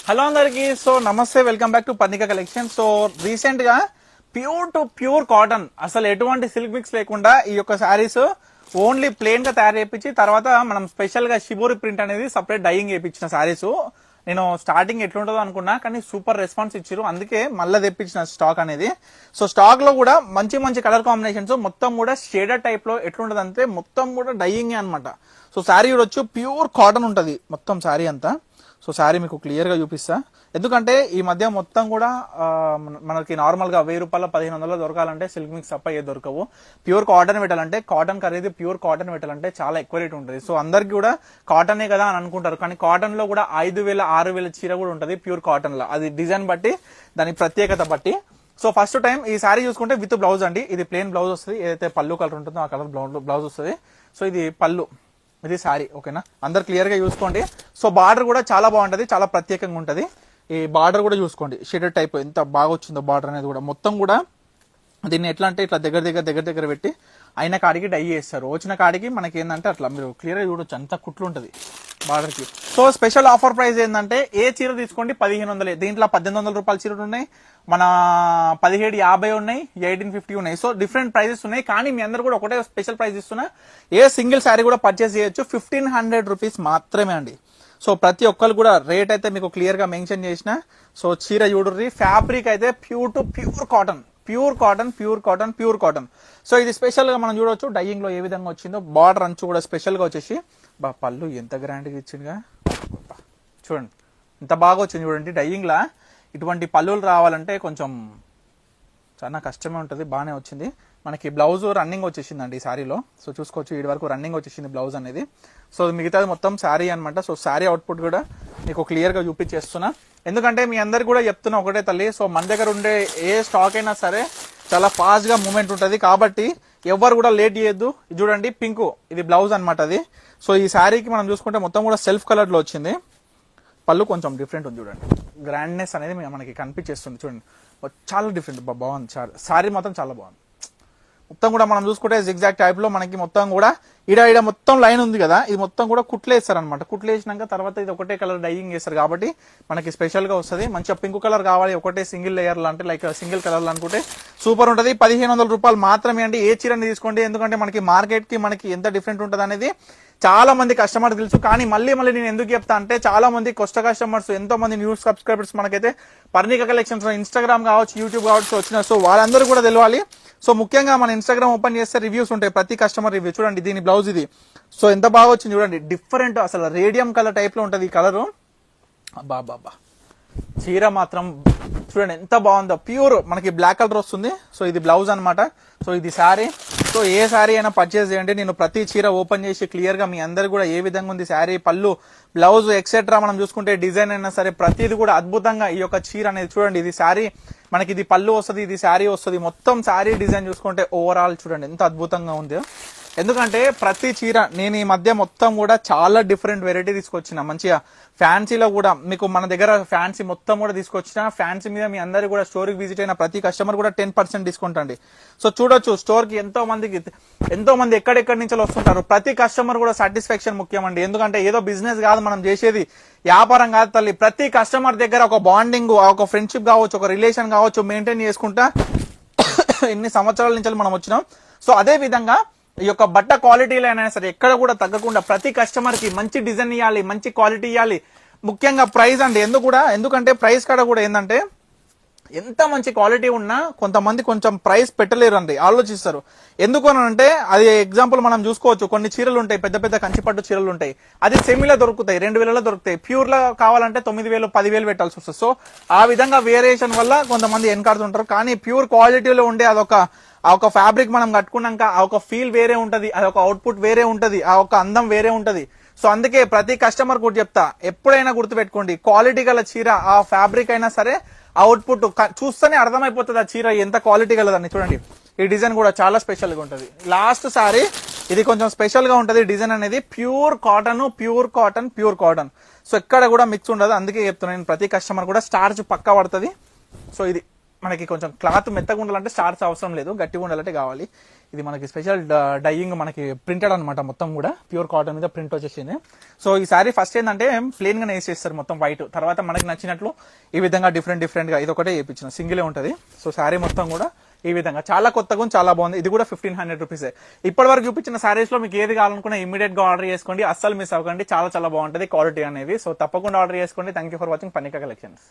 Hello అందరికి. So నమస్తే, welcome back to Parnika collection. So recent గా ప్యూర్ టు ప్యూర్ కాటన్, అసలు ఎటువంటి సిల్క్ మిక్స్ లేకుండా ఈ యొక్క శారీస్ ఓన్లీ ప్లేన్ గా తయారు చేయించి తర్వాత మనం స్పెషల్ గా షిబోరి ప్రింట్ అనేది సపరేట్ డైయింగ్ చేయించిన శారీస్. నేను స్టార్టింగ్ ఎట్లుంటుందో అనుకున్నా, కానీ సూపర్ రెస్పాన్స్ ఇచ్చారు, అందుకే మళ్ళీ తెప్పించిన స్టాక్ అనేది. సో స్టాక్ లో కూడా మంచి మంచి కలర్ కాంబినేషన్స్, మొత్తం కూడా షేడర్ టైప్ లో ఎట్లుంటది అంటే మొత్తం కూడా డైయింగ్ అనమాట. సో శారీ చూడొచ్చు, ప్యూర్ కాటన్ ఉంటది మొత్తం శారీ అంతా. సో శారీ మీకు క్లియర్ గా చూపిస్తా, ఎందుకంటే ఈ మధ్య మొత్తం కూడా మనకి నార్మల్ గా 1000 రూపాయల 1500 దొరకాలంటే సిల్క్ మిక్స్ తప్ప ఏ దొరకవు. ప్యూర్ కాటన్ పెట్టాలంటే, కాటన్ ఖరీదు ప్యూర్ కాటన్ పెట్టాలంటే చాలా ఎక్కువ రేట్ ఉంటుంది. సో అందరికి కూడా కాటనే కదా అని అనుకుంటారు, కానీ కాటన్ లో కూడా 5000 6000 చీర కూడా ఉంటుంది ప్యూర్ కాటన్ లో. అది డిజైన్ బట్టి, దాని ప్రత్యేకత బట్టి. సో ఫస్ట్ టైం ఈ శారీ చూసుకుంటే విత్ బ్లౌజ్ అండి. ఇది ప్లేన్ బ్లౌజ్ వస్తుంది, ఏదైతే పళ్ళు కలర్ ఉంటుందో ఆ కలర్ బ్లౌజ్ వస్తుంది. సో ఇది పళ్ళు, ఇది శారీ. ఓకేనా, అందరు క్లియర్ గా చూసుకోండి. సో బార్డర్ కూడా చాలా బాగుంటది, చాలా ప్రత్యేకంగా ఉంటది. ఈ బార్డర్ కూడా చూసుకోండి, షేడెడ్ టైప్ ఎంత బాగా వచ్చిందో బార్డర్ అనేది కూడా. మొత్తం కూడా దీన్ని ఎట్లా అంటే ఇట్లా దగ్గర పెట్టి అయిన కాడికి డై చేస్తారు. వచ్చిన కాడికి మనకి ఏంటంటే అట్లా మీరు క్లియర్ గా చూడొచ్చు, అంత కుట్లు ఉంటది బార్డర్ కి. సో స్పెషల్ ఆఫర్ ప్రైస్ ఏంటంటే, ఏ చీర తీసుకోండి 1500. దీంట్లో 1800 రూపాయల చీరలు ఉన్నాయి, మన 1750 ఉన్నాయి, 1850 ఉన్నాయి. సో డిఫరెంట్ ప్రైజెస్ ఉన్నాయి, కానీ మీ అందరూ కూడా ఒకటే స్పెషల్ ప్రైస్ ఇస్తున్నా. ఏ సింగిల్ శారీ కూడా పర్చేస్ చేయొచ్చు, 1500 రూపీస్ మాత్రమే అండి. సో ప్రతి ఒక్కరు కూడా రేట్ అయితే మీకు క్లియర్ గా మెన్షన్ చేసిన. సో చీర చూడుర్రి, ఫ్యాబ్రిక్ అయితే pure to pure cotton, pure cotton, pure cotton, pure cotton. So ఇది స్పెషల్ గా మనం చూడొచ్చు డైయింగ్ లో ఏ విధంగా వచ్చిందో. బార్డర్ అంచు కూడా స్పెషల్ గా వచ్చేసి, పళ్ళు ఎంత గ్రాండ్ గా ఇచ్చిందిగా చూడండి, ఎంత బాగా వచ్చింది చూడండి. డైయింగ్ లా ఇటువంటి పళ్ళులు రావాలంటే కొంచెం చాలా కష్టమే ఉంటుంది, బాగానే వచ్చింది. మనకి బ్లౌజ్ రన్నింగ్ వచ్చేసిందండి ఈ శారీలో. సో చూసుకోవచ్చు, వీడి వరకు రన్నింగ్ వచ్చేసింది బ్లౌజ్ అనేది. సో మిగతాది మొత్తం శారీ అనమాట. సో శారీ అవుట్పుట్ కూడా మీకు క్లియర్ గా చూపించేస్తున్నా, ఎందుకంటే మీ అందరికి కూడా చెప్తున్నా ఒకటే తల్లి. సో మన దగ్గర ఉండే ఏ స్టాక్ అయినా సరే చాలా ఫాస్ట్ గా మూవ్మెంట్ ఉంటుంది, కాబట్టి ఎవరు కూడా లేట్ చేయొద్దు. ఇది చూడండి పింక్, ఇది బ్లౌజ్ అనమాట అది. సో ఈ శారీకి మనం చూసుకుంటే మొత్తం కూడా సెల్ఫ్ కలర్ లో వచ్చింది. పళ్ళు కొంచెం డిఫరెంట్ ఉంది చూడండి, గ్రాండ్నెస్ అనేది మనకి కనిపించేస్తుంది చూడండి, చాలా డిఫరెంట్ బాగుంది. శారీ మొత్తం చాలా బాగుంది. మొత్తం కూడా మనం చూసుకుంటే జిగ్జాగ్ టైప్ లో మనకి మొత్తం కూడా ఇడ మొత్తం లైన్ ఉంది కదా, ఇది మొత్తం కూడా కుట్లేస్తారు అనమాట. కుట్లేసినాక తర్వాత ఇది ఒకటే కలర్ డైయింగ్ చేస్తారు, కాబట్టి మనకి స్పెషల్ గా వస్తుంది. మంచిగా పింక్ కలర్ కావాలి, ఒకటే సింగిల్ లేయర్ అంటే లైక్ సింగిల్ కలర్ అనుకుంటే సూపర్ ఉంటుంది. 1500 రూపాయలు మాత్రమే అండి. ఏ చీరని తీసుకోండి, ఎందుకంటే మనకి మార్కెట్ కి మనకి ఎంత డిఫరెంట్ ఉంటుంది అనేది చాలా మంది కస్టమర్ తెలుసు. కానీ మళ్ళీ నేను ఎందుకు చెప్తా అంటే, చాలా మంది కొత్త కస్టమర్స్, ఎంతో మంది న్యూస్ సబ్స్క్రైబర్స్ మనకైతే పర్ణిక కలెక్షన్స్ ఇన్స్టాగ్రామ్ కావచ్చు, యూట్యూబ్ కావచ్చు వచ్చినారు. సో వాళ్ళందరూ కూడా తెలియాలి. సో ముఖ్యంగా మన ఇన్స్టాగ్రామ్ ఓపెన్ చేస్తే రివ్యూస్ ఉంటాయి, ప్రతి కస్టమర్ రివ్యూ చూడండి. దీని బ్లౌజ్ ఇది. సో ఎంత బాగా వచ్చింది చూడండి, డిఫరెంట్ అసలు రేడియం కలర్ టైప్ లో ఉంటది ఈ కలరు. బాబా చీర మాత్రం చూడండి ఎంత బాగుందో, ప్యూర్ మనకి బ్లాక్ కలర్ వస్తుంది. సో ఇది బ్లౌజ్ అనమాట. సో ఇది శారీ. సో ఏ శారీ అయినా పర్చేస్ చేయండి, నేను ప్రతి చీర ఓపెన్ చేసి క్లియర్ గా మీ అందరు కూడా ఏ విధంగా ఉంది శారీ, పళ్ళు, బ్లౌజ్ ఎక్సెట్రా మనం చూసుకుంటే డిజైన్ అయినా సరే ప్రతిది కూడా అద్భుతంగా ఈ యొక్క చీర అనేది చూడండి. ఇది శారీ మనకి, ఇది పళ్ళు వస్తుంది, ఇది శారీ వస్తుంది. మొత్తం శారీ డిజైన్ చూసుకుంటే ఓవరాల్ చూడండి ఎంత అద్భుతంగా ఉంది. ఎందుకంటే ప్రతి చీర నేను ఈ మధ్య మొత్తం కూడా చాలా డిఫరెంట్ వెరైటీ తీసుకొచ్చిన, మంచిగా ఫ్యాన్సీలో కూడా మీకు మన దగ్గర ఫ్యాన్సీ మొత్తం కూడా తీసుకొచ్చిన. ఫ్యాన్సీ మీద మీ అందరు కూడా స్టోర్కి విజిట్ అయిన ప్రతి కస్టమర్ కూడా 10% డిస్కౌంట్ అండి. సో చూడొచ్చు, స్టోర్ కి ఎంతో మంది ఎక్కడెక్కడి నుంచి వస్తుంటారు. ప్రతి కస్టమర్ కూడా సాటిస్ఫాక్షన్ ముఖ్యం అండి, ఎందుకంటే ఏదో బిజినెస్ కాదు మనం చేసేది, వ్యాపారం కాదు తల్లి. ప్రతి కస్టమర్ దగ్గర ఒక బాండింగ్, ఒక ఫ్రెండ్షిప్ కావచ్చు, ఒక రిలేషన్ కావచ్చు మెయింటైన్ చేసుకుంటా ఎన్ని సంవత్సరాల నుంచి మనం వచ్చినాం. సో అదే విధంగా ఈ యొక్క బట్ట క్వాలిటీలో అయినా సరే ఎక్కడ కూడా తగ్గకుండా ప్రతి కస్టమర్ కి మంచి డిజైన్ ఇవ్వాలి, మంచి క్వాలిటీ ఇవ్వాలి. ముఖ్యంగా ప్రైస్ అండి, ఎందుకంటే ప్రైస్ కాడ కూడా ఏంటంటే, ఎంత మంచి క్వాలిటీ ఉన్నా కొంతమంది కొంచెం ప్రైస్ పెట్టలేరు అండి, ఆలోచిస్తారు. ఎందుకు అంటే, అది ఎగ్జాంపుల్ మనం చూసుకోవచ్చు, కొన్ని చీరలు ఉంటాయి, పెద్ద పెద్ద కంచిపట్టు చీరలు ఉంటాయి, అది సెమీలో దొరుకుతాయి, 2000లో దొరుకుతాయి. ప్యూర్ లో కావాలంటే 9000 10,000 పెట్టాల్సి వస్తుంది. సో ఆ విధంగా వేరియేషన్ వల్ల కొంతమంది వెనకాడుతుంటారు. కానీ ప్యూర్ క్వాలిటీలో ఉండే ఆ ఒక ఫ్యాబ్రిక్ మనం కట్టుకున్నాక ఆ ఒక ఫీల్ వేరే ఉంటది, ఆ ఒక అవుట్పుట్ వేరే ఉంటది, ఆ ఒక అందం వేరే ఉంటది. సో అందుకే ప్రతి కస్టమర్ కూడా చెప్తా, ఎప్పుడైనా గుర్తుపెట్టుకోండి, క్వాలిటీ గల చీర, ఆ ఫ్యాబ్రిక్ అయినా సరే అవుట్పుట్ చూస్తేనే అర్థమైపోతుంది ఆ చీర ఎంత క్వాలిటీ గలదని. చూడండి ఈ డిజైన్ కూడా చాలా స్పెషల్ గా ఉంటది. లాస్ట్ సారీ ఇది కొంచెం స్పెషల్ గా ఉంటది డిజైన్ అనేది, pure cotton, pure cotton, pure cotton. So ఎక్కడ కూడా మిక్స్ ఉండదు, అందుకే చెప్తున్నాను ప్రతి కస్టమర్ కూడా స్టార్చ్ పక్కా పడుతుంది. సో ఇది మనకి కొంచెం క్లాత్ మెత్తగా ఉండాలంటే స్టార్స్ అవసరం లేదు, గట్టిగా ఉండాలంటే కావాలి. ఇది మనకి స్పెషల్ డైయింగ్ మనకి ప్రింటెడ్ అనమాట, మొత్తం కూడా ప్యూర్ కాటన్ మీద ప్రింట్ వచ్చేసింది. సో ఈ సారీ ఫస్ట్ ఏంటంటే ప్లేన్ గా వేసేస్తారు మొత్తం వైట్, తర్వాత మనకి నచ్చినట్లు ఈ విధంగా డిఫరెంట్ గా ఇది ఒకటే వేయించిన సింగిలే ఉంటది. సో సారీ మొత్తం కూడా ఈ విధంగా చాలా కొత్తగా చాలా బాగుంది. ఇది కూడా 1500 రూపీస్. ఇప్పటి వరకు చూపించిన సారీస్ లో మీకు ఏది కావాలనుకున్నా ఇమీడియట్ గా ఆర్డర్ చేసుకోండి, అస్సలు మిస్ అవ్వకండి. చాలా బాగుంటది క్వాలిటీ అనేది. సో తప్పకుండా ఆర్డర్ చేసుకోండి. Thank you for watching Pannika collections.